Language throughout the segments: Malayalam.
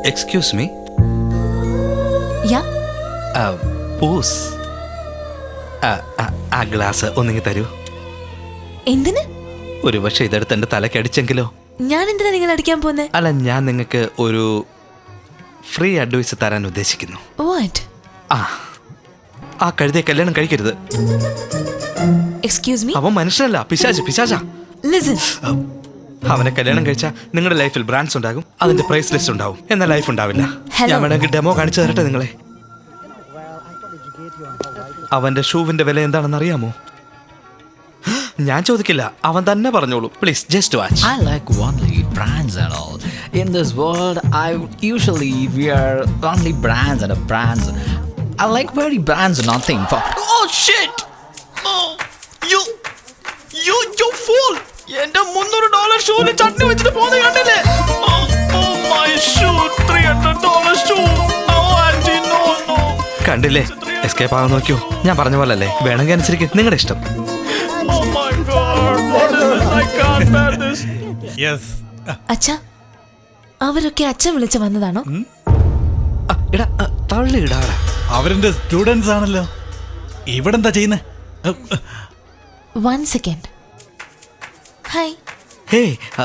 Excuse me. യാ പൂസ്. ആ ഗ്ലാസ് ഒന്നിങ്ങി തരൂ. എന്തിന്? ഒരു പക്ഷെ ഇതെടുത്ത് എന്റെ തലയ്ക്ക് അടിച്ചെങ്കിലോ? ഞാൻ എന്തിനാ നിങ്ങൾ അടിക്കാൻ പോന്നെ? അല്ല, ഞാൻ നിങ്ങൾക്ക് ഒരു ഫ്രീ അഡ്വൈസ് തരാൻ ഉദ്ദേശിക്കുന്നു. വാട്ട്? ആ കഴുതിയെ കല്യാണം കഴിക്കരുത്. Excuse me. അവൻ മനുഷ്യനല്ല, പിശാചാ. ലിസൺ. അവനെ കല്യാണം കഴിച്ചാൽ നിങ്ങളുടെ ലൈഫിൽ ബ്രാൻഡ്സ് ഉണ്ടാകും, അതിന്റെ പ്രൈസ് ലിസ്റ്റ് ഉണ്ടാവും, എന്നാൽ ലൈഫ് ഉണ്ടാവില്ല. ഞാൻ വേണമെങ്കിൽ ഡെമോ കാണിച്ചു തരട്ടെ നിങ്ങളെ. അവന്റെ ഷൂവിന്റെ വില എന്താണെന്ന് അറിയാമോ? ഞാൻ ചോദിക്കില്ല, അവൻ തന്നെ പറഞ്ഞോളൂ. Please just watch. I like only brands and all. In this world, I usually wear only brands and brands. I like wearing brands, nothing for. Oh shit! Oh, you fool! എന്റെ $300 ഷൂവിൽ ചട്നി വെച്ചിട്ട് പോന്നെ കണ്ടില്ലേ? Oh my shoe, $300 shoe. Oh auntie, no. കണ്ടില്ലേ, എസ്കേപ്പ് ആവാൻ നോക്കിയോ? ഞാൻ പറഞ്ഞ പോലെ അല്ലേ, വേണമെങ്കിൽ അനുസരിക്കും, നിങ്ങളുടെ ഇഷ്ടം. Oh my god, what is this? I can't bear this. Yes. അച്ഛാ, അവരൊക്കെ അച്ഛൻ വിളിച്ച് വന്നതാണോ? ഇടാ, തള്ളിയിടാറാ. അവരെന്റെ സ്റ്റുഡൻസ് ആണല്ലോ. ഇവിടെ എന്താ ചെയ്യുന്നേ? 1 second. ഹായ്. ഹേ,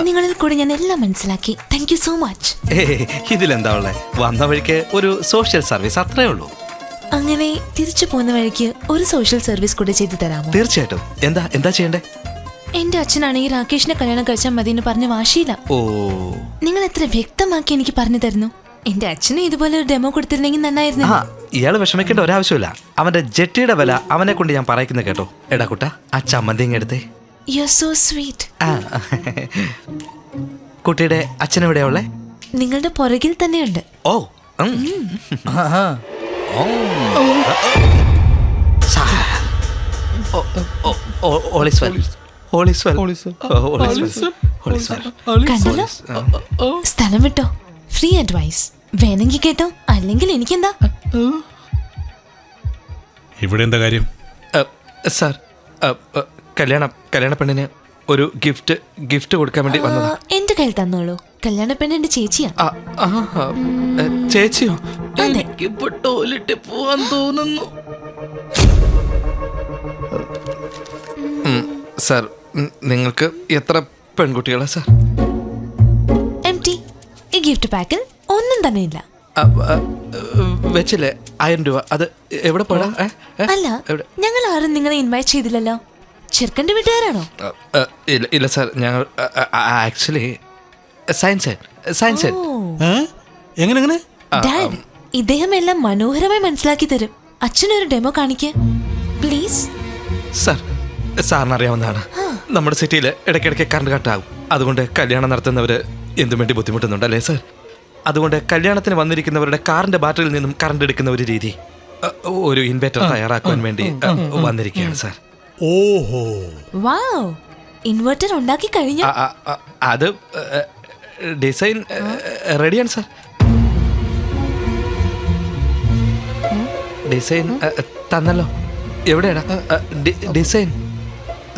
നിങ്ങളിൽ കൂടെ ഞാൻ എല്ലാം മനസ്സിലാക്കി. Thank you so much. ഇതിലെന്താ ഉള്ളേ? വന്ന വഴിക്ക് ഒരു സോഷ്യൽ സർവീസ്, അത്രേ ഉള്ളൂ. അങ്ങനെ തിരിച്ചു പോകുന്ന വഴിക്ക് ഒരു സോഷ്യൽ സർവീസ് കൂടെ ചെയ്തു തരാമോ? തീർച്ചയായിട്ടും. എന്താ ചെയ്യണ്ടേ? എന്റെ അച്ഛനാണെങ്കിൽ രാകേഷിനെ കല്യാണം കഴിച്ചാൽ മതി എന്ന് പറഞ്ഞ് വാശിയില്ല. ഓ, നിങ്ങൾ എത്ര വ്യക്തമാക്കി എനിക്ക് പറഞ്ഞു തരുന്നു. എന്റെ അച്ഛന് ഇതുപോലെ ഒരു ഡെമോ കൊടുത്തിരുന്നെങ്കിൽ നന്നായിരുന്നു. ഇയാള് വിഷമിക്കേണ്ട ഒരാവശ്യമില്ല. അവന്റെ ജെട്ടിയുടെ വില അവനെ കൊണ്ട് ഞാൻ പറയുന്നത് കേട്ടോ. എടാ കുട്ട, ആ ചമ്മന്തി എടുത്തേ. You are so sweet. കുട്ടിയുടെ അച്ഛനെവിടെയാ ഉള്ളേ? നിങ്ങളുടെ പുറകിൽ തന്നെയുണ്ട്. ഓ, കണ്ടല്ലോ, സ്ഥലം വിട്ടോ. ഫ്രീ അഡ്വൈസ് വേണമെങ്കിൽ കേട്ടോ, അല്ലെങ്കിൽ എനിക്കെന്താ. ഇവിടെ എന്താ കാര്യം? സാർ, കല്യാണ പെണ്ണിന് ഒരു ഗിഫ്റ്റ് കൊടുക്കാൻ വേണ്ടി വന്നതാ. എന്റെ കയ്യിൽ തന്നോളൂ. കല്യാണ പെണ്ണ് എന്റെ ചേച്ചിയാ. ചേച്ചിയോ? അതെ. ഇപ്പൊ ടോയ്ലറ്റിൽ പോവാൻ തോന്നുന്നു. സാർ, നിങ്ങൾക്ക് എത്ര പെൺകുട്ടികളാ സാർ? എംപ്റ്റി. ഈ ഗിഫ്റ്റ് പാക്കിൽ ഒന്നും തന്നെ ഇല്ല. വെച്ചില്ലേ 1000 രൂപ? അത് എവിടെ പോടാ? അല്ല, ഞങ്ങൾ ആരും നിങ്ങളെ ഇൻവൈറ്റ് ചെയ്തില്ലല്ലോ. ചെറുക്കൻ്റെ വീട്ടുകാരാണോ? ഇല്ല സാർ, ഞങ്ങൾ ആക്ച്വലി സയൻസ്. എങ്ങനെ? ഡാഡ്, ഇദ്ദേഹം എല്ലാം മനോഹരമായി മനസ്സിലാക്കി തരും. അച്ഛനൊരു ഡെമോ കാണിക്കേ പ്ലീസ്. സാറിന് അറിയാവുന്നതാണ്, നമ്മുടെ സിറ്റിയിൽ ഇടയ്ക്കിടയ്ക്ക് കറണ്ട് കട്ടാകും. അതുകൊണ്ട് കല്യാണം നടത്തുന്നവര് എന്തും വേണ്ടി ബുദ്ധിമുട്ടുന്നുണ്ടല്ലേ സാർ? അതുകൊണ്ട് കല്യാണത്തിന് വന്നിരിക്കുന്നവരുടെ കാറിന്റെ ബാറ്ററിയിൽ നിന്നും കറണ്ട് എടുക്കുന്ന ഒരു രീതി, ഒരു ഇൻവെർട്ടർ തയ്യാറാക്കാൻ വേണ്ടി വന്നിരിക്കുകയാണ് സാർ. ഓഹോ, വൗ, ഇൻവെർട്ടർ ഉണ്ടാക്കി കഴിഞ്ഞു. അത് ഡിസൈൻ റെഡിയാണ് സാർ. ഡിസൈൻ തന്നല്ലോ. എവിടെയാടാ ഡിസൈൻ?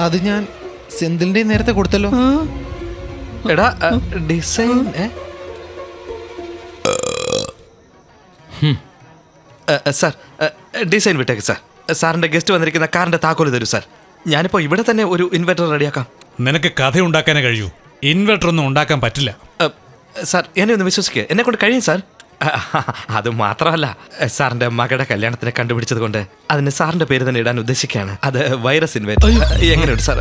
അത് ഞാൻ സെന്തിലിന്റെ നേരത്തെ കൊടുത്തല്ലോ. എടാ ഡിസൈൻ സാർ, ഡിസൈൻ വിട്ടേക്ക് സാർ. സാറിന്റെ ഗസ്റ്റ് വന്നിരിക്കുന്ന കാറിന്റെ താക്കോല് തരൂ സാർ. ഞാനിപ്പോ ഇവിടെ തന്നെ ഒരു ഇൻവെർട്ടർ റെഡിയാക്കാം. നിനക്ക് കഥ ഉണ്ടാക്കാനേ കഴിയൂ, ഇൻവെർട്ടർ ഒന്നും ഉണ്ടാക്കാൻ പറ്റില്ല. സാർ, എന്നെ ഒന്ന് വിശ്വസിക്കുക, എന്നെ കൊണ്ട് കഴിയും സാർ. അത് മാത്രമല്ല, സാറിന്റെ മകളുടെ കല്യാണത്തിന് കണ്ടുപിടിച്ചത് കൊണ്ട് അതിന് സാറിന്റെ പേര് തന്നെ ഇടാൻ ഉദ്ദേശിക്കുകയാണ്. അത് വൈറസ് ഇൻവെർട്ടർ. എങ്ങനെയുണ്ട് സാർ?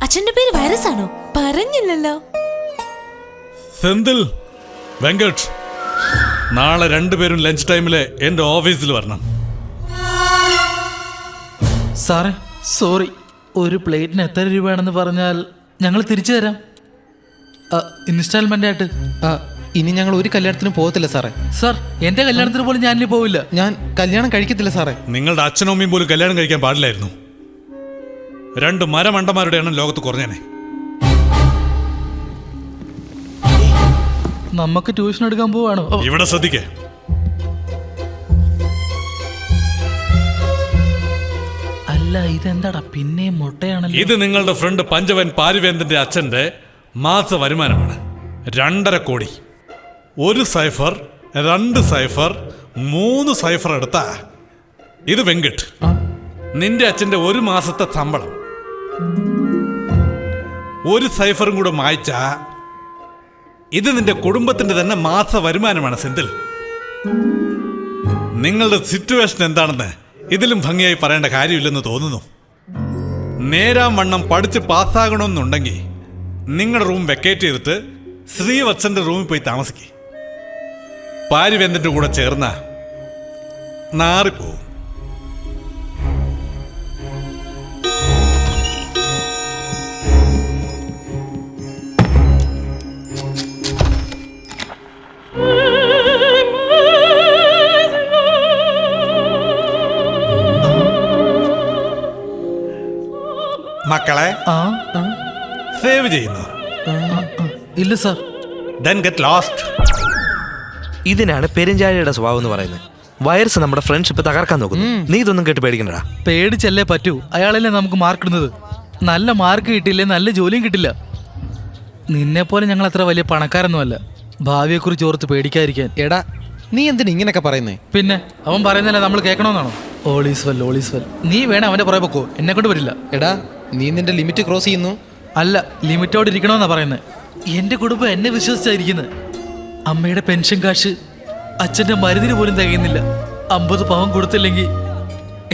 അച്ഛന്റെ പേര് വൈറസ് ആണോ? പറഞ്ഞില്ലല്ലോ. സെന്തിൽ, വെങ്കട്ട്, നാളെ രണ്ടുപേരും ലഞ്ച് ടൈമില് എന്റെ ഓഫീസിൽ വരണം. സാറേ, സോറി, ഒരു പ്ലേറ്റിന് എത്ര രൂപയാണെന്ന് പറഞ്ഞാൽ ഞങ്ങൾ തിരിച്ചു തരാം, ഇൻസ്റ്റാൾമെന്റ് ആയിട്ട്. ഇനി ഞങ്ങൾ ഒരു കല്യാണത്തിന് പോകത്തില്ല സാറേ. സാർ, എന്റെ കല്യാണത്തിന് പോലും ഞാനിനി പോവില്ല. ഞാൻ കല്യാണം കഴിക്കത്തില്ല സാറേ. നിങ്ങളുടെ അച്ഛനും അമ്മയും പോലും കല്യാണം കഴിക്കാൻ പാടില്ലായിരുന്നു. 2 മരമണ്ടന്മാരുടെ എണ്ണം ലോകത്ത് കുറഞ്ഞേനെ. നമുക്ക് ട്യൂഷൻ എടുക്കാൻ പോവാണോ? ഇവിടെ ശ്രദ്ധിക്കേ. അല്ല, ഇതെന്താടാ പിന്നെയും മുട്ടയാണല്ലോ. ഇത് നിങ്ങളുടെ ഫ്രണ്ട് പഞ്ചവൻ പാരിവേന്ദ്രന്റെ അച്ഛന്റെ മാസ വരുമാനമാണ്. 2.5 കോടി. 1 സൈഫർ, 2 സൈഫർ, 3 സൈഫർ എടുത്താ ഇത് വെങ്കട്ട്. നിന്റെ അച്ഛന്റെ 1 മാസത്തെ ശമ്പളം 1 സൈഫറും കൂടെ മായ്ച്ചാ ഇത് നിന്റെ കുടുംബത്തിന്റെ തന്നെ മാസ വരുമാനമാണ് സെന്തിൽ. നിങ്ങളുടെ സിറ്റുവേഷൻ എന്താണെന്ന് ഇതിലും ഭംഗിയായി പറയേണ്ട കാര്യമില്ലെന്ന് തോന്നുന്നു. നേരാം വണ്ണം പഠിച്ച് പാസ്സാകണമെന്നുണ്ടെങ്കിൽ നിങ്ങളുടെ റൂം വെക്കേറ്റ് ചെയ്തിട്ട് ശ്രീവത്സന്റെ റൂമിൽ പോയി താമസിക്കുക. പാരിവേന്ദ്രന്റെ കൂടെ ചേർന്ന നാറിപ്പോവും. മക്കളെ സേവ് ചെയ്യുന്നു. ഇല്ല സാർ. Then get lost. ഇതിനാണ് പെരുഞ്ചാഴിയുടെ സ്വഭാവം എന്ന് പറയുന്നത്. വൈറസ് നമ്മുടെ ഫ്രണ്ട്ഷിപ്പ് തകർക്കാൻ നോക്കുന്നു. നീ ഇതൊന്നും കേട്ട് പേടിക്കണ്ടടാ. പേടിച്ചല്ലേ പറ്റൂ. അയാളല്ലേ നമുക്ക് മാർക്ക് ഇടുന്നത്. നല്ല മാർക്ക് കിട്ടിയില്ലേ നല്ല ജോലിയും കിട്ടില്ല. നിന്നെപ്പോലെ ഞങ്ങൾ അത്ര വലിയ പണക്കാരൊന്നുമല്ല. ഭാവിയെക്കുറിച്ച് ഓർത്ത് പേടിക്കാതിരിക്കാൻ. എടാ നീ എന്തിനാ ഇങ്ങനെയൊക്കെ പറയുന്നേ? പിന്നെ അവൻ പറയുന്നല്ലേ നമ്മൾ കേൾക്കണമെന്നാണോ? ഓളീസ് വെൽ, ഓളീസ് വെൽ. നീ വേണം അവൻ്റെ പുറകെ പൊക്കോ, എന്നെ കൊണ്ട് വരില്ല. എടാ നീ നിന്റെ ലിമിറ്റ് ക്രോസ് ചെയ്യുന്നു. അല്ല, ലിമിറ്റോട് ഇരിക്കണമെന്നാ പറയുന്നത്. എൻ്റെ കുടുംബം എന്നെ വിശ്വസിച്ചായിരിക്കുന്നത്. അമ്മയുടെ പെൻഷൻ കാശ് അച്ഛൻ്റെ മരുന്നിന് പോലും തികയുന്നില്ല. 50 പവൻ കൊടുത്തില്ലെങ്കിൽ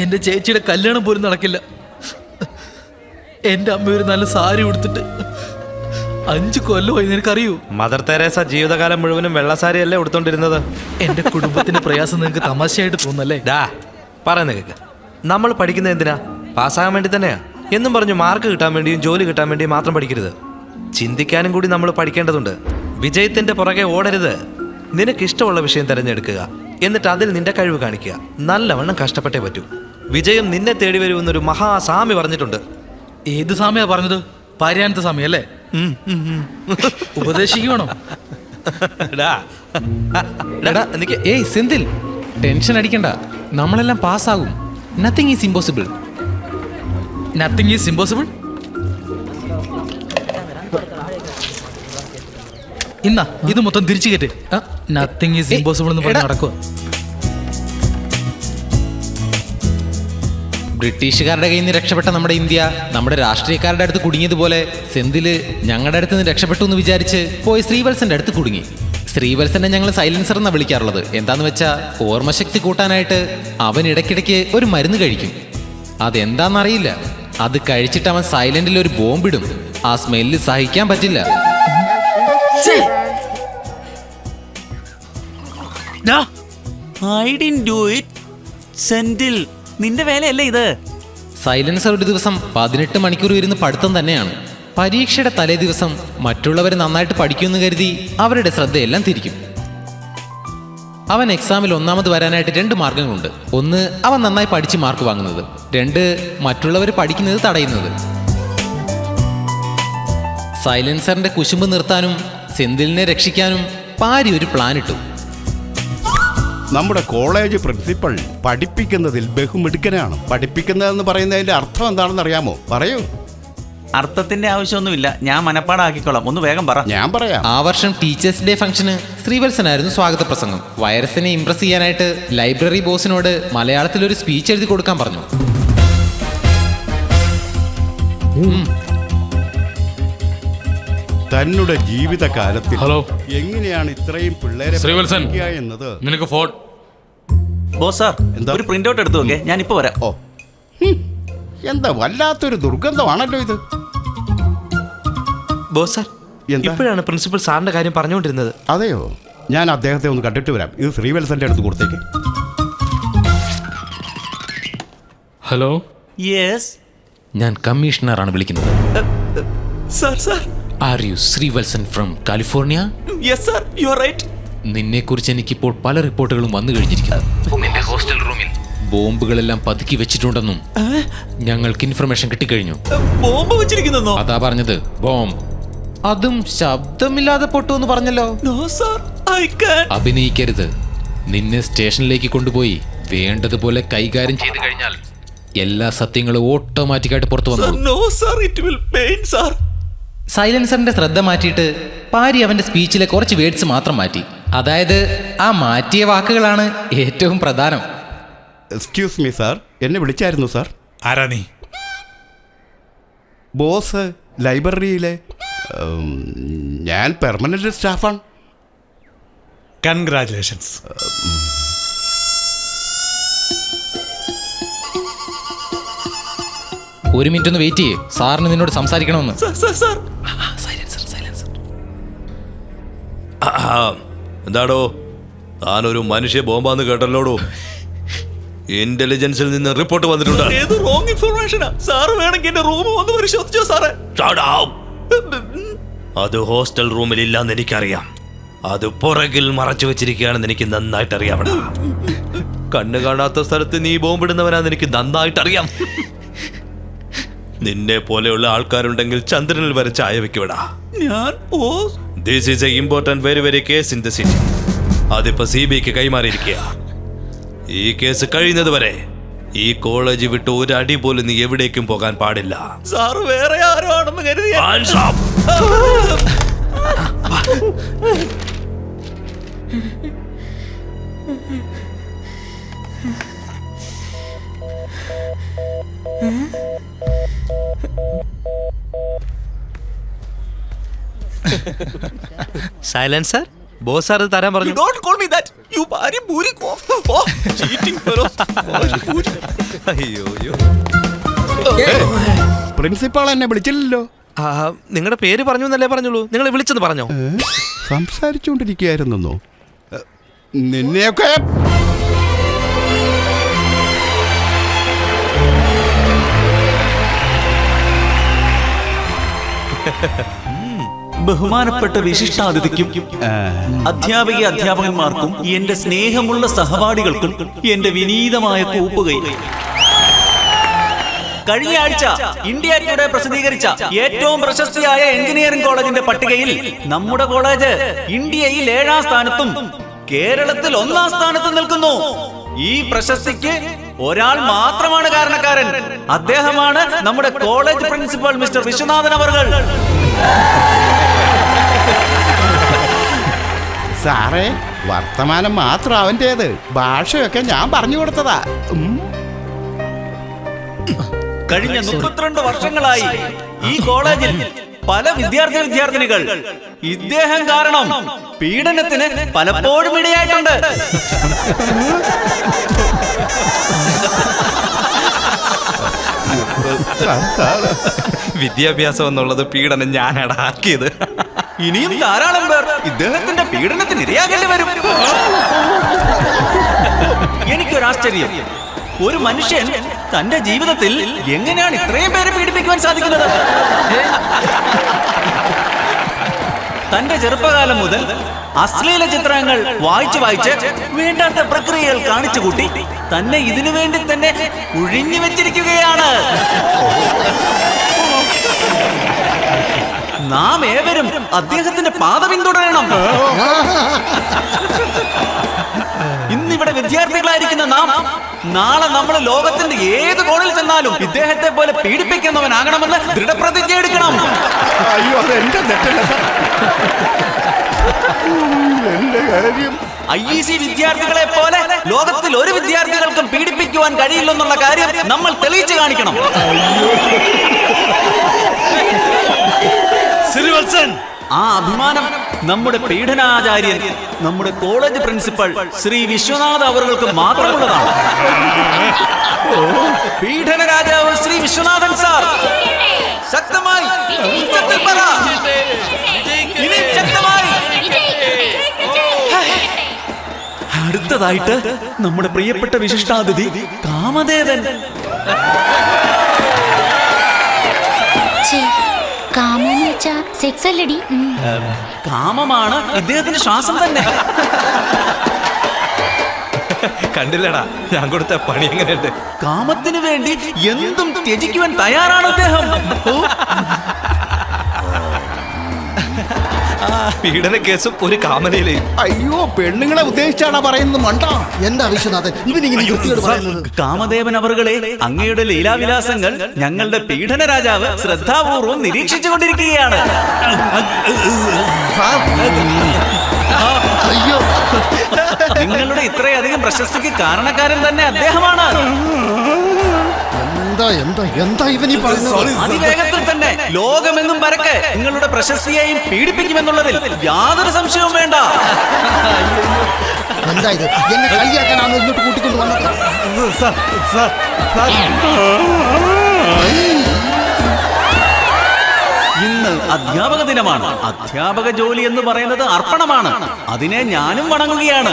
എൻ്റെ ചേച്ചിയുടെ കല്യാണം പോലും നടക്കില്ല. എൻ്റെ അമ്മ ഒരു നല്ല സാരി ഉടുത്തിട്ട് 5 കൊല്ലമായി, നിനക്കറിയൂ? മദർ തെരേസ ജീവിതകാലം മുഴുവനും വെള്ളസാരിയല്ലേ ഉടുത്തോണ്ടിരുന്നത്. എൻ്റെ കുടുംബത്തിന്റെ പ്രയാസം നിങ്ങൾക്ക് തമാശയായിട്ട് തോന്നല്ലേ? ഡാ പറയുന്ന കേക്ക്. നമ്മൾ പഠിക്കുന്നത് എന്തിനാ? പാസ്സാകാൻ വേണ്ടി തന്നെയാ. എന്നും പറഞ്ഞു മാർക്ക് കിട്ടാൻ വേണ്ടിയും ജോലി കിട്ടാൻ വേണ്ടിയും മാത്രം പഠിക്കരുത്. ചിന്തിക്കാനും കൂടി നമ്മൾ പഠിക്കേണ്ടതുണ്ട്. വിജയത്തിന്റെ പുറകെ ഓടരുത്. നിനക്ക് ഇഷ്ടമുള്ള വിഷയം തിരഞ്ഞെടുക്കുക, എന്നിട്ട് അതിൽ നിന്റെ കഴിവ് കാണിക്കുക. നല്ലവണ്ണം കഷ്ടപ്പെട്ടേ പറ്റൂ. വിജയം നിന്നെ തേടി വരുമെന്നൊരു മഹാസ്വാമി പറഞ്ഞിട്ടുണ്ട്. ഏത് സാമിയാ പറഞ്ഞത്? പാര്യാനത്തെ സാമി അല്ലേ? ഉപദേശിക്കണോ? ഏയ് സെന്തിൽ, ടെൻഷൻ അടിക്കണ്ട. നമ്മളെല്ലാം പാസ്സാകും. Nothing is impossible. Nothing is impossible. ഇന്നാ ഇത് മൊത്തം തിരിച്ചു കയറ്റ്. നത്തിങ് ഈസ് ഇമ്പോസിബിൾ എന്ന് പറഞ്ഞ് നടക്കുക. ബ്രിട്ടീഷുകാരുടെ കയ്യിൽ നിന്ന് രക്ഷപ്പെട്ട നമ്മുടെ ഇന്ത്യ നമ്മുടെ രാഷ്ട്രീയക്കാരുടെ അടുത്ത് കുടുങ്ങിയതുപോലെ സെന്തില് ഞങ്ങളുടെ അടുത്ത് നിന്ന് രക്ഷപ്പെട്ടു എന്ന് വിചാരിച്ച് പോയി ശ്രീവത്സന്റെ അടുത്ത് കുടുങ്ങി. ശ്രീവത്സനെ ഞങ്ങൾ സൈലൻസർ എന്നാണ് വിളിക്കാറുള്ളത്. എന്താന്ന് വെച്ചാൽ ഓർമ്മശക്തി കൂട്ടാനായിട്ട് അവൻ ഇടയ്ക്കിടയ്ക്ക് ഒരു മരുന്ന് കഴിക്കും. അതെന്താണെന്നറിയില്ല. അത് കഴിച്ചിട്ട് അവൻ സൈലന്റിൽ ഒരു ബോംബിടും. ആ സ്മെല്ല് സഹിക്കാൻ പറ്റില്ല. I didn't do it. Senthil, നിന്റെ വേലയല്ലേ ഇത്? സൈലൻസർ ഒരു ദിവസം 18 മണിക്കൂർ ഇരുന്ന് പഠിത്തം തന്നെയാണ്. പരീക്ഷയുടെ തലേ ദിവസം മറ്റുള്ളവർ നന്നായിട്ട് പഠിക്കുമെന്ന് കരുതി അവരുടെ ശ്രദ്ധയെല്ലാം തിരിക്കും. അവൻ എക്സാമിൽ ഒന്നാമത് വരാനായിട്ട് 2 മാർഗങ്ങളുണ്ട്. 1, അവൻ നന്നായി പഠിച്ച് മാർക്ക് വാങ്ങുന്നത്. 2, മറ്റുള്ളവർ പഠിക്കുന്നത് തടയുന്നത്. സൈലൻസറിന്റെ കുശുമ്പ് നിർത്താനും സെന്തിലിനെ രക്ഷിക്കാനും പാരി ഒരു പ്ലാൻ ഇട്ടു. നമ്മുടെ കോളേജ് പ്രിൻസിപ്പൽ പഠിപ്പിക്കുന്നതിൽ ബഹുമിടുക്കനാണ്. പഠിപ്പിക്കുന്നതെന്ന് പറയുന്നതിന്റെ അർത്ഥം എന്താണെന്ന് അറിയാമോ? പറയൂ. അർത്ഥത്തിന്റെ ആവശ്യമൊന്നുമില്ല, ഞാൻ മനപ്പാടാക്കിക്കോളാം. ഒന്ന് വേഗം പറ. ഞാൻ പറയാം. ആ വർഷം ടീച്ചേഴ്സ് ഡേ ഫംഗ്ഷന് ശ്രീവത്സനായിരുന്നു സ്വാഗത പ്രസംഗം. വൈറസിനെ ഇംപ്രസ് ചെയ്യാനായിട്ട് ലൈബ്രറി ബോസിനോട് മലയാളത്തിൽ ഒരു സ്പീച്ച് എഴുതി കൊടുക്കാൻ പറഞ്ഞു. തന്നുടെ ജീവിതകാലത്തിൽ ഹലോ, എങ്ങനെയാണ് ഇത്രയും പിള്ളേരെ ശ്രീവത്സൻ, പഠിപ്പിക്കുക എന്നത്. നിനക്ക് ഫോൺ. ബോസ് സാർ, എന്താ? ഒരു പ്രിന്റ് ഔട്ട് എടുത്തു നോക്കേ, ഞാനിപ്പോ വരാം. ഓ, എന്താ വല്ലാത്തൊരു ദുർഗന്ധമാണല്ലോ ഇത്. ബോസ് സാർ, എന്താ? ഇപ്പോഴാണ് പ്രിൻസിപ്പൽ സാറിന്റെ കാര്യം പറഞ്ഞുകൊണ്ടിരുന്നത്. അതെയോ? ഞാൻ അദ്ദേഹത്തെ ഒന്ന് കണ്ടിട്ട് വരാം. ഇത് ശ്രീവത്സന്റെ അടുത്ത് കൊടുത്തേക്ക്. ഹലോ. യെസ് ഞാൻ കമ്മീഷണറാണ് വിളിക്കുന്നത്. Sir. Sir, are you Srivatsan from California? Yes sir, you are right. നിന്നെക്കുറിച്ച് എനിക്കിപ്പോൾ പല റിപ്പോർട്ടുകളും വന്നു കഴിഞ്ഞിരിക്കുന്നു. നിന്റെ ഹോസ്റ്റൽ റൂമിൽ ബോംബുകളെല്ലാം പതുക്കി വെച്ചിട്ടുണ്ടെന്നും ഞങ്ങൾക്ക് ഇൻഫർമേഷൻ കിട്ടിക്കഴിഞ്ഞു. ബോംബ് വെച്ചിരിക്കുന്നോ? അതാ പറഞ്ഞത്, ബോംബ്. അതും ശബ്ദമില്ലാതെ പൊട്ടു എന്ന് പറഞ്ഞല്ലോ. No sir, I can. അഭിനയിക്കരുത്. നിന്നെ സ്റ്റേഷനിലേക്ക് കൊണ്ടുപോയി വേണ്ടതുപോലെ കൈകാര്യം ചെയ്തു കഴിഞ്ഞാൽ എല്ലാ സത്യങ്ങളും ഓട്ടോമാറ്റിക്കായിട്ട് പുറത്തു വന്നു. No sir, it will pain sir. സൈലൻസറിന്റെ ശ്രദ്ധ മാറ്റിയിട്ട് പാരി അവന്റെ സ്പീച്ചിലെ കുറച്ച് വേർഡ്സ് മാത്രം മാറ്റി. അതായത് ആ മാറ്റിയ വാക്കുകളാണ് ഏറ്റവും പ്രധാനം. എക്സ്ക്യൂസ് മീ സാർ, എന്നെ വിളിച്ചായിരുന്നു സാർ. ആരാ നീ? ബോസ് ലൈബ്രറിയിലെ ഞാൻ പെർമനന്റ് സ്റ്റാഫാണ്. കൺഗ്രാറ്റുലേഷൻസ്. ഒരു മിനിറ്റ് ഒന്ന് വെയിറ്റ് ചെയ്യേ, സാറിന് നിന്നോട് സംസാരിക്കണമെന്ന്. എന്താടോ, താനൊരു മനുഷ്യ ബോംബാന്ന് കേട്ടല്ലോടോ. ഇന്റലിജൻസിൽ നിന്ന് റിപ്പോർട്ട് വന്നിട്ടുണ്ട്. അത് ഹോസ്റ്റൽ റൂമിൽ ഇല്ലാന്ന് എനിക്കറിയാം. അത് പുറകിൽ മറച്ചു വെച്ചിരിക്കുകയാണെന്ന് എനിക്ക് നന്നായിട്ട് അറിയാമടാ. കണ്ണ് കാണാത്ത സ്ഥലത്ത് നീ ബോംബിടുന്നവനാന്ന് എനിക്ക് നന്നായിട്ട് അറിയാം. നിന്നെ പോലെയുള്ള ആൾക്കാരുണ്ടെങ്കിൽ ചന്ദ്രനിൽ വരെ ചായ വെക്കുവിടാ. This is a important very very case in the city. അതിപ്പോ CBIക്ക് കൈമാറിയിരിക്കുക. ഈ കേസ് കഴിയുന്നത് വരെ ഈ കോളേജ് വിട്ട് ഒരു അടി പോലും നീ എവിടേക്കും പോകാൻ പാടില്ല. സാറ് വേറെ ആരോ ആണെന്ന് കരുതി. സൈലൻസർ, ബോസ് സാർ തരാൻ പറഞ്ഞു. പ്രിൻസിപ്പാൾ എന്നെ വിളിച്ചില്ലല്ലോ. നിങ്ങളുടെ പേര് പറഞ്ഞു എന്നല്ലേ പറഞ്ഞുള്ളൂ. നിങ്ങൾ വിളിച്ചെന്ന് പറഞ്ഞോ? സംസാരിച്ചുകൊണ്ടിരിക്കുകയായിരുന്നോ? നിന്നെയൊക്കെ ബഹുമാനപ്പെട്ട വിശിഷ്ടാതിഥിക്കും അധ്യാപകന്മാർക്കും എന്റെ സ്നേഹമുള്ള സഹപാഠികൾക്കും എന്റെ വിനീതമായ കൂപ്പുകൈ. കഴിഞ്ഞ ആഴ്ച ഇന്ത്യ ടുഡേ പ്രസിദ്ധീകരിച്ച ഏറ്റവും പ്രശസ്തിയായ എഞ്ചിനീയറിംഗ് കോളേജിന്റെ പട്ടികയിൽ നമ്മുടെ കോളേജ് ഇന്ത്യയിൽ 7ാം സ്ഥാനത്തും കേരളത്തിൽ 1ാം സ്ഥാനത്തും നിൽക്കുന്നു. ഈ പ്രശസ്തിക്ക് ഒരാൾ മാത്രമാണ് കാരണക്കാരൻ. അദ്ദേഹമാണ് നമ്മുടെ കോളേജ് പ്രിൻസിപ്പൽ മിസ്റ്റർ വിശ്വനാഥൻ അവർകൾ. സാറേ, വർത്തമാനം മാത്രം അവൻ്റേത്, ഭാഷയൊക്കെ ഞാൻ പറഞ്ഞു കൊടുത്തതാ. കഴിഞ്ഞ 32 വർഷങ്ങളായി ഈ കോളേജിൽ പല വിദ്യാർത്ഥിനികൾ ഇദ്ദേഹം കാരണം പീഡനത്തിന് പലപ്പോഴും ഇടയായിട്ടുണ്ട്. വിദ്യാഭ്യാസം എന്നുള്ളത് പീഡനം ഞാനാണ് ആക്കിയത്. ഇനിയും ധാരാളം പേർ ഇദ്ദേഹത്തിന്റെ പീഡനത്തിന് ഇരയാകേണ്ടി വരും. എനിക്കൊരാശ്ചര്യം, ഒരു മനുഷ്യൻ തന്റെ ജീവിതത്തിൽ എങ്ങനെയാണ് ഇത്രയും പേരെ പീഡിപ്പിക്കുവാൻ സാധിക്കുന്നത്? തന്റെ ചെറുപ്പകാലം മുതൽ അശ്ലീല ചിത്രങ്ങൾ വായിച്ച് വേണ്ടാത്ത പ്രക്രിയകൾ കാണിച്ചുകൂട്ടി തന്നെ ഇതിനു വേണ്ടി തന്നെ ഒഴിഞ്ഞു വെച്ചിരിക്കുകയാണ്. നാം ഏവരും അദ്ദേഹത്തിന്റെ പാത പിന്തുടരണം. ഇന്നിവിടെ വിദ്യാർത്ഥികളായിരിക്കുന്ന നാം നാളെ നമ്മൾ ലോകത്തിന്റെ ഏത് കോണിൽ ചെന്നാലും ഇദ്ദേഹത്തെ പോലെ പീഡിപ്പിക്കുന്നവനാകണമെന്ന് ദൃഢപ്രതിജ്ഞ എടുക്കണം. അയ്യോ, അത് എന്റെ തെറ്റല്ല സാർ. എന്റെ കാര്യം IEC വിദ്യാർത്ഥികളെ പോലെ ലോകത്തിൽ ഒരു വിദ്യാർത്ഥികൾക്കും പീഡിപ്പിക്കുവാൻ കഴിയില്ലെന്നുള്ള കാര്യം നമ്മൾ തെളിയിച്ചു കാണിക്കണം. ആ അഭിമാനം നമ്മുടെ പീഡനാചാര്യൻ, നമ്മുടെ കോളേജ് പ്രിൻസിപ്പൽ ശ്രീ വിശ്വനാഥ് അവർക്ക് മാത്രമുള്ളതാണ്. പീഡന രാജാവ് ശ്രീ വിശ്വനാഥൻ സാർ ശക്തമായി ശക്തമായി. അടുത്തതായിട്ട് നമ്മുടെ പ്രിയപ്പെട്ട വിശിഷ്ടാതിഥി കാമദേവൻ. കാമെന്ന് വെച്ചാ സെക്സ് അല്ലടി. കാമമാണ് ഇദ്ദേഹത്തിന്റെ ശ്വാസം തന്നെ. കണ്ടില്ലടാ ഞാൻ കൊടുത്ത പണി എങ്ങനെയുണ്ട്? കാമത്തിന് വേണ്ടി എന്തും ത്യജിക്കുവാൻ തയ്യാറാണ് അദ്ദേഹം. പീഡന കേസും ഒരു കാമനയിലെയും. അയ്യോ, പെണ്ണുങ്ങളെ ഉദ്ദേശിച്ചാണ് പറയുന്നത്. മണ്ട എന്താ വിശ്വനാഥൻ ഇവനിങ്ങനെ വൃത്തിയോട് പറയുന്നത്? കാമദേവൻ അവറുകളെ, അങ്ങയുടെ ലീലാവിലാസങ്ങൾ ഞങ്ങളുടെ പീഡന രാജാവ് ശ്രദ്ധാപൂർവം നിരീക്ഷിച്ചു കൊണ്ടിരിക്കുകയാണ്. അയ്യോ നിങ്ങളുടെ ഇത്രയധികം പ്രശസ്തിക്ക് കാരണക്കാരൻ തന്നെ അദ്ദേഹമാണ്. എന്താ എന്താ എന്താ ഇവനീ പറയുന്നത്? അതിവേഗത്തിൽ തന്നെ ലോകമെങ്ങും പരക്കെ നിങ്ങളുടെ പ്രശസ്തിയെയും പീഡിപ്പിക്കുമെന്നുള്ളതിൽ യാതൊരു സംശയവും വേണ്ട. എന്താ ഇത്? എന്നെ കളിയാക്കാനാണ് ഇങ്ങോട്ട് കൂട്ടിക്കൊണ്ട് വന്നത്. ഇന്ന് അധ്യാപക ദിനമാണ്. അധ്യാപക ജോലി എന്ന് പറയുന്നത് അർപ്പണമാണ്. അതിനെ ഞാനും വണങ്ങുകയാണ്.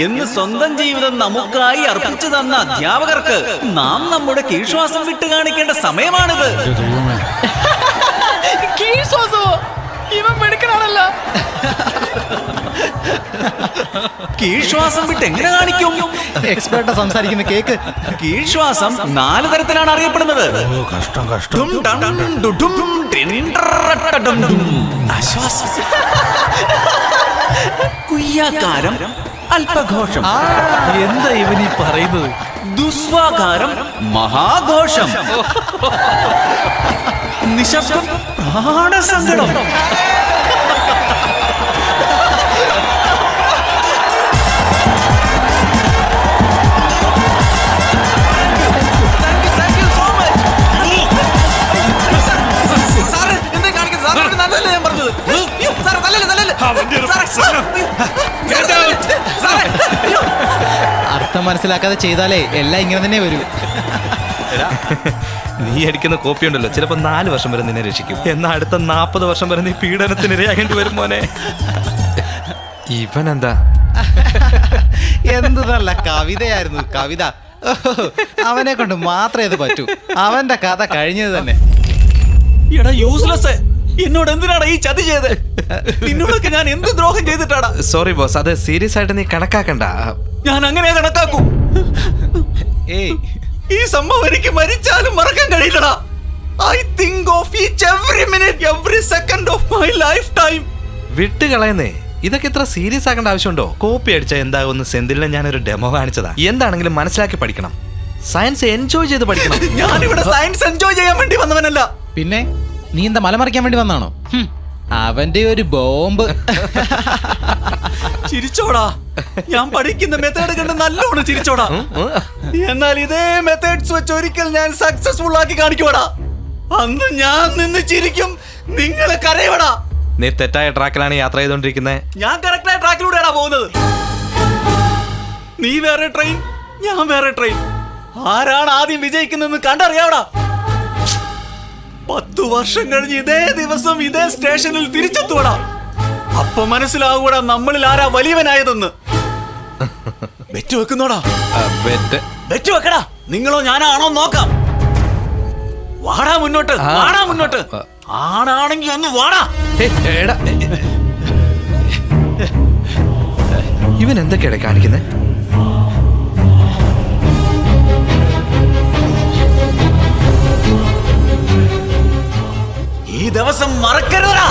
എന്ന് സ്വന്തം ജീവിതം നമുക്കായി അർപ്പിച്ചു തന്ന അധ്യാപകർക്ക് നാം നമ്മുടെ കീഴ്ശ്വാസം വിട്ടു കാണിക്കേണ്ട സമയമാണിത്. കീഴ്ശ്വാസം വിട്ട് എങ്ങനെ കാണിക്കും? എക്സ്പേർട്ടാ സംസാരിക്കുന്ന കേക്ക്. കീഴ്ശ്വാസം 4 തരത്തിലാണ് അറിയപ്പെടുന്നത്. ഡും ഡം ഡുഡും ടിൻട്രട്ടഡും ഡും. ആശ്വാസം, കുയ്യാക്കാരം, അല്പഘോഷം. എന്താ ഇവനീ പറയുന്നത്? ദുസ്വാകാരം, മഹാഘോഷം. നിശബ്ദം, പ്രാണസങ്കടം. അർത്ഥം മനസ്സിലാക്കാതെ ചെയ്താലേ എല്ലാം ഇങ്ങനെ തന്നെ വരൂ. നീ അടിക്കുന്ന കോപ്പി ഉണ്ടല്ലോ, ചിലപ്പോ 4 വർഷം വരെ നിന്നെ രക്ഷിക്കും. എന്നാൽ അടുത്ത 40 വർഷം വരെ നീ പീഡനത്തിന് ഇരയാകേണ്ടി വരും മോനെ. ഇവനെന്താ? എന്ത് നല്ല കവിതയായിരുന്നു കവിത. അവനെ കൊണ്ട് മാത്രമേ ഇത് പറ്റൂ. അവന്റെ കഥ കഴിഞ്ഞത് തന്നെ. എടാ യൂസ്ലെസ്, എന്നോട് എന്തിനാടാ ഈ ചതി ചെയ്ത്? നിന്നോടൊക്കെ ഞാൻ എന്ത് ദ്രോഹം ചെയ്തിട്ടാടാ? സോറി ബോസ്, അത് സീരിയസ് ആയിട്ട് നീ കണക്കാക്കണ്ട. ഞാൻ അങ്ങനെ കണക്കാക്കൂ. ഏയ്, ഈ സംഭവം എനിക്ക് മരിച്ചാലും മറക്കാൻ കഴിയില്ലടാ. I think of each every minute, every second of my life time. വിട്ട് കളയുന്നേ. ഇതൊക്കെ ഇത്ര സീരിയസ് ആക്കേണ്ട ആവശ്യമുണ്ടോ? കോപ്പി അടിച്ചാൽ എന്താകുമെന്ന് സെന്തിലിനെ ഞാനൊരു ഡെമോ കാണിച്ചതാ. എന്താണെങ്കിലും മനസ്സിലാക്കി പഠിക്കണം. സയൻസ് എൻജോയ് ചെയ്ത് പഠിക്കണം. ഞാനിവിടെ സയൻസ് എൻജോയ് ചെയ്യാൻ വേണ്ടി വന്നവനല്ല. പിന്നെ നീ എന്താ മലമറിക്കാൻ വേണ്ടി വന്നാണോ? അവന്റെ ഒരു ബോംബ്. ചിരിച്ചോടാ. ഞാൻ പഠിക്കുന്ന മെത്തേഡ് കണ്ട് നല്ലോണം ചിരിച്ചോടാ. എന്നാൽ ഇതേ മെത്തേഡ്സ് വെച്ച് ഒരിക്കൽ ഞാൻ സക്സസ്ഫുൾ ആക്കി കാണിക്കുവാടാ. അന്ന് ഞാൻ നിന്ന് ചിരിക്കും, നിങ്ങളെ കരയോടാ. നീ തെറ്റായ ട്രാക്കിലാണ് യാത്ര ചെയ്തോണ്ടിരിക്കുന്നത്. ഞാൻ കറക്റ്റായ ട്രാക്കിലൂടെയാടാ പോകുന്നത്. നീ വേറെ ട്രെയിൻ, ഞാൻ വേറെ ട്രെയിൻ. ആരാണ് ആദ്യം വിജയിക്കുന്നതെന്ന് കണ്ടറിയാവടാ. 10 വർഷം കഴിഞ്ഞ് ഇതേ ദിവസം ഇതേ സ്റ്റേഷനിൽ തിരിച്ചെത്തുവടാ. അപ്പൊ മനസ്സിലാവൂടാ നമ്മളിൽ ആരാ വലിയവനായതെന്ന്. ബെറ്റ് വെക്കുന്നോടാ. ബെറ്റ് വെക്കടാ. നിങ്ങളോ ഞാനാണോ നോക്കാം. വാടാ മുന്നോട്ട്, വാടാ മുന്നോട്ട്. ആണാണെങ്കി ഒന്ന് വാടാ. ഇവൻ എന്തൊക്കെയാ കാണിക്കുന്നത്? ഈ ദിവസം മറക്കരുതാ.